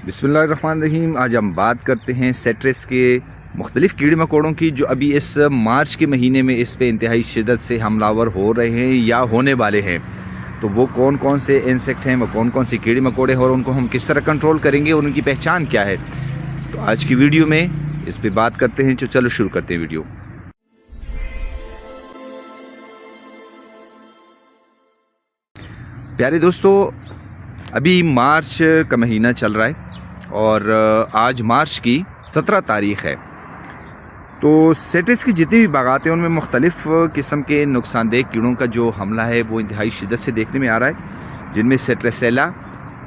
बिस्मिल्लाहिर्रहमानिर्रहीम। आज हम बात करते हैं सेट्रस के मुख्तलिफ़ कीड़े मकोड़ों की जो अभी इस मार्च के महीने में इस पे इंतहाई शिद्दत से हमलावर हो रहे हैं या होने वाले हैं। तो वो कौन कौन से इंसेक्ट हैं, वो कौन कौन से कीड़े मकोड़े हैं और उनको हम किस तरह कंट्रोल करेंगे और उनकी पहचान क्या है। तो आज की वीडियो में इस पर बात करते हैं। तो चलो शुरू करते हैं वीडियो। प्यारे दोस्तों, अभी मार्च का महीना चल रहा है और आज मार्च की 17 तारीख़ है। तो सेट्रस की जितनी भी बागात हैं उनमें मुख्तलिफ़ किस्म के नुकसानदेह कीड़ों का जो हमला है वो इंतहाई शिद्दत से देखने में आ रहा है, जिनमें सेट्रेसेला,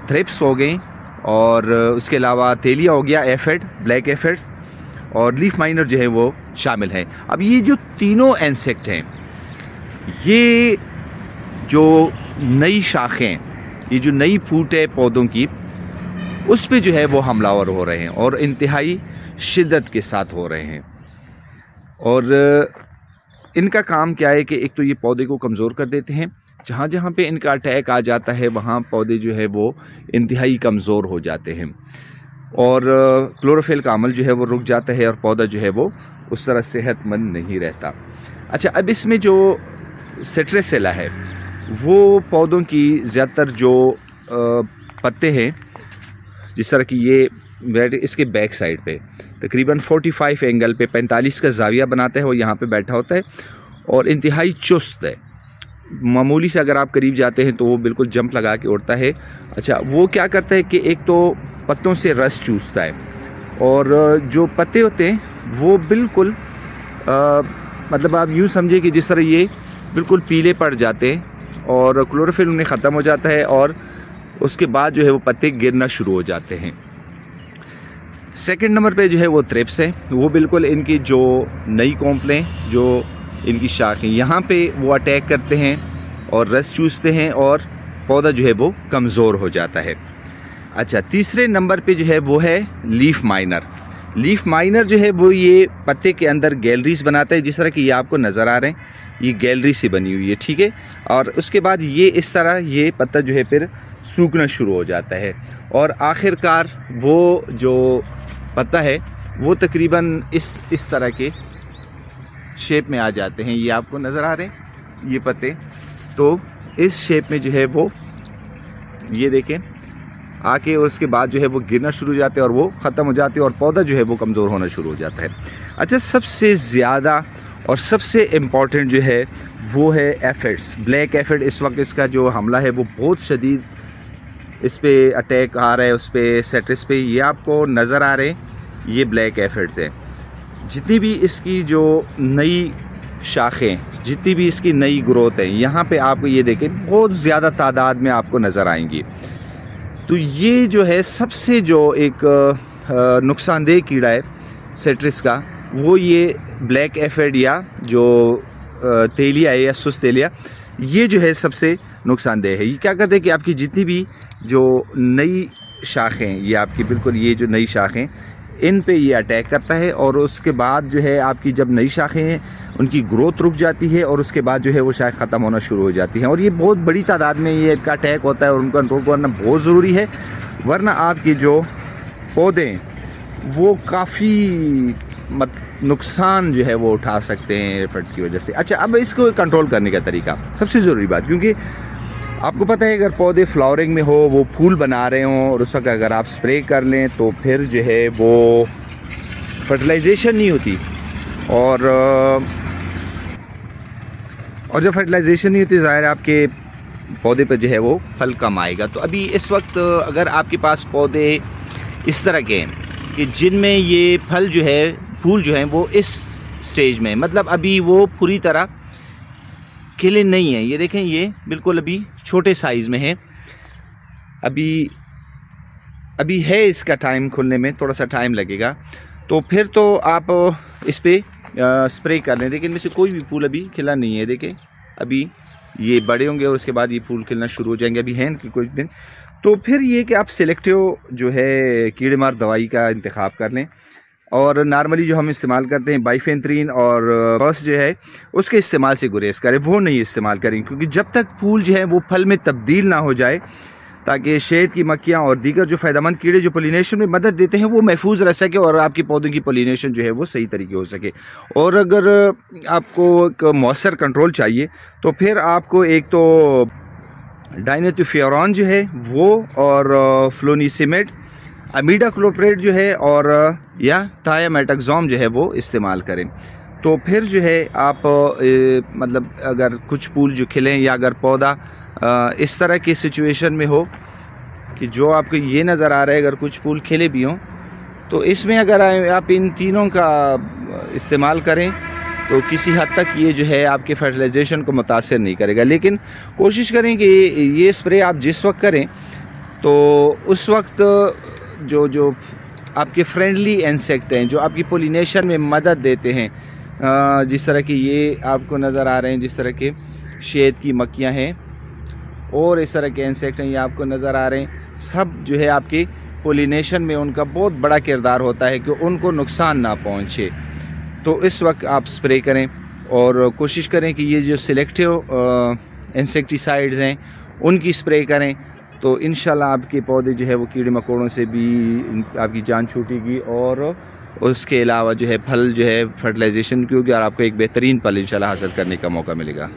थ्रिप्स हो गई और उसके अलावा तेलिया हो गया, एफिड, ब्लैक एफिड्स और लीफ माइनर जो है वो शामिल हैं। अब ये जो तीनों इंसेक्ट हैं, ये जो नई शाखें, ये जो नई फूट है पौधों की, उस पे जो है वो हमलावर हो रहे हैं और इंतहाई शिद्दत के साथ हो रहे हैं। और इनका काम क्या है कि एक तो ये पौधे को कमज़ोर कर देते हैं। जहाँ जहाँ पे इनका अटैक आ जाता है वहाँ पौधे जो है वो इंतहाई कमज़ोर हो जाते हैं और क्लोरोफिल का अमल जो है वो रुक जाता है और पौधा जो है वो उस तरह सेहतमंद नहीं रहता। अच्छा, अब इसमें जो सेट्रेसेला है वो पौधों की ज़्यादातर जो पत्ते हैं, जिस तरह की ये इसके बैक साइड पे तकरीबन 45 एंगल पे 45 का जाविया बनाता है और यहाँ पे बैठा होता है और इंतहाई चुस्त है। मामूली से अगर आप करीब जाते हैं तो वो बिल्कुल जंप लगा के उड़ता है। अच्छा, वो क्या करता है कि एक तो पत्तों से रस चूसता है और जो पत्ते होते हैं वो बिल्कुल मतलब आप यूँ समझिए कि जिस तरह ये बिल्कुल पीले पड़ जाते हैं और क्लोरोफिल उन्हें ख़त्म हो जाता है और उसके बाद जो है वो पत्ते गिरना शुरू हो जाते हैं। सेकंड नंबर पे जो है वो थ्रिप्स है। वो बिल्कुल इनकी जो नई कॉम्प्लें, जो इनकी शाखें, यहाँ पे वो अटैक करते हैं और रस चूसते हैं और पौधा जो है वो कमज़ोर हो जाता है। अच्छा, तीसरे नंबर पे जो है वो है लीफ माइनर। लीफ माइनर जो है वो ये पत्ते के अंदर गैलरीज बनाता है, जिस तरह की ये आपको नज़र आ रहे हैं, ये गैलरी से बनी हुई है, ठीक है। और उसके बाद ये इस तरह ये पत्ता जो है फिर सूखना शुरू हो जाता है और आखिरकार वो जो पत्ता है वो तकरीबन इस तरह के शेप में आ जाते हैं। ये आपको नज़र आ रहे हैं ये पत्ते, तो इस शेप में जो है वो ये देखें आके उसके बाद जो है वो गिरना शुरू हो जाते हैं और वो ख़त्म हो जाते हैं और पौधा जो है वो कमज़ोर होना शुरू हो जाता है। अच्छा, सबसे ज़्यादा और सबसे इम्पॉर्टेंट जो है वो है एफिड्स, ब्लैक एफिड। इस वक्त इसका जो हमला है वो बहुत शदीद इस पे अटैक आ रहा है, उस पे सेट्रस पे। ये आपको नज़र आ रहे हैं ये ब्लैक एफिड्स हैं। जितनी भी इसकी जो नई शाखें, जितनी भी इसकी नई ग्रोथ है, यहाँ पे आपको ये देखें बहुत ज़्यादा तादाद में आपको नज़र आएंगी। तो ये जो है सबसे जो एक नुकसानदेह कीड़ा है सेट्रस का, वो ये ब्लैक एफिड या जो तेलिया है या सुस्त तेलिया, ये जो है सबसे नुकसानदेह है। ये क्या करते हैं कि आपकी जितनी भी जो नई शाखें, ये आपकी बिल्कुल ये जो नई शाखें, इन पे ये अटैक करता है और उसके बाद जो है आपकी जब नई शाखें हैं उनकी ग्रोथ रुक जाती है और उसके बाद जो है वो शाख ख़त्म होना शुरू हो जाती हैं और ये बहुत बड़ी तादाद में ये इनका अटैक होता है और उनका कंट्रोल करना बहुत ज़रूरी है, वरना आपके जो पौधे वो काफ़ी नुकसान जो है वो उठा सकते हैं एफिड की वजह से। अच्छा, अब इसको कंट्रोल करने का तरीका सबसे ज़रूरी बात, क्योंकि आपको पता है अगर पौधे फ्लावरिंग में हो, वो फूल बना रहे हों और उस वक्त अगर आप स्प्रे कर लें तो फिर जो है वो फर्टिलाइजेशन नहीं होती और जब फर्टिलाइजेशन नहीं होती ज़ाहिर आपके पौधे पर जो है वो फल कम आएगा। तो अभी इस वक्त अगर आपके पास पौधे इस तरह के हैं कि जिनमें ये फल जो है, फूल जो हैं वो इस स्टेज में, मतलब अभी वो पूरी तरह खिले नहीं हैं, ये देखें ये बिल्कुल अभी छोटे साइज़ में है, अभी है इसका टाइम खुलने में, थोड़ा सा टाइम लगेगा। तो फिर तो आप इस पर स्प्रे कर लें। देखिए इनमें से कोई भी फूल अभी खिला नहीं है, देखें अभी ये बड़े होंगे और उसके बाद ये फूल खिलना शुरू हो जाएंगे, अभी हैं कि कुछ दिन। तो फिर ये कि आप सिलेक्टिव जो है कीड़े मार दवाई का इंतखाब कर लें और नॉर्मली जो हम इस्तेमाल करते हैं बाइफेंथ्रीन और बस जो है उसके इस्तेमाल से गुरेज करें, वो नहीं इस्तेमाल करें, क्योंकि जब तक फूल जो है वो फल में तब्दील ना हो जाए تاکہ شہد کی مکھیاں اور دیگر جو فائدہ مند کیڑے جو پولینیشن میں مدد دیتے ہیں وہ محفوظ رہ سکے اور آپ کے پودوں کی پولینیشن جو ہے وہ صحیح طریقے ہو سکے. اور اگر آپ کو ایک مؤثر کنٹرول چاہیے تو پھر آپ کو ایک تو ڈائنیتوفیوران جو ہے وہ اور فلونیسیمیڈ امیڈا کلوپریٹ جو ہے اور یا تھایامیٹاکزوم جو ہے وہ استعمال کریں. تو پھر جو ہے آپ مطلب اگر کچھ پھول جو کھلیں یا اگر پودا اس طرح کی سچویشن میں ہو کہ جو آپ کو یہ نظر آ رہا ہے اگر کچھ پھول کھلے بھی ہوں تو اس میں اگر آپ ان تینوں کا استعمال کریں تو کسی حد تک یہ جو ہے آپ کے فرٹیلائزیشن کو متاثر نہیں کرے گا. لیکن کوشش کریں کہ یہ اسپرے آپ جس وقت کریں تو اس وقت جو آپ کے فرینڈلی انسیکٹ ہیں جو آپ کی پولینیشن میں مدد دیتے ہیں جس طرح کہ یہ آپ کو نظر آ رہے ہیں جس طرح کے شہد کی مکھیاں ہیں اور اس طرح کے انسیکٹ ہیں یہ آپ کو نظر آ رہے ہیں سب جو ہے آپ کی پولینیشن میں ان کا بہت بڑا کردار ہوتا ہے کہ ان کو نقصان نہ پہنچے. تو اس وقت آپ سپرے کریں اور کوشش کریں کہ یہ جو سلیکٹیو انسیکٹیسائڈز ہیں ان کی سپرے کریں تو انشاءاللہ آپ کے پودے جو ہے وہ کیڑے مکوڑوں سے بھی آپ کی جان چھوٹے گی اور اس کے علاوہ جو ہے پھل جو ہے فرٹیلائزیشن کی ہوگی اور آپ کو ایک بہترین پھل انشاءاللہ حاصل کرنے کا موقع ملے گا.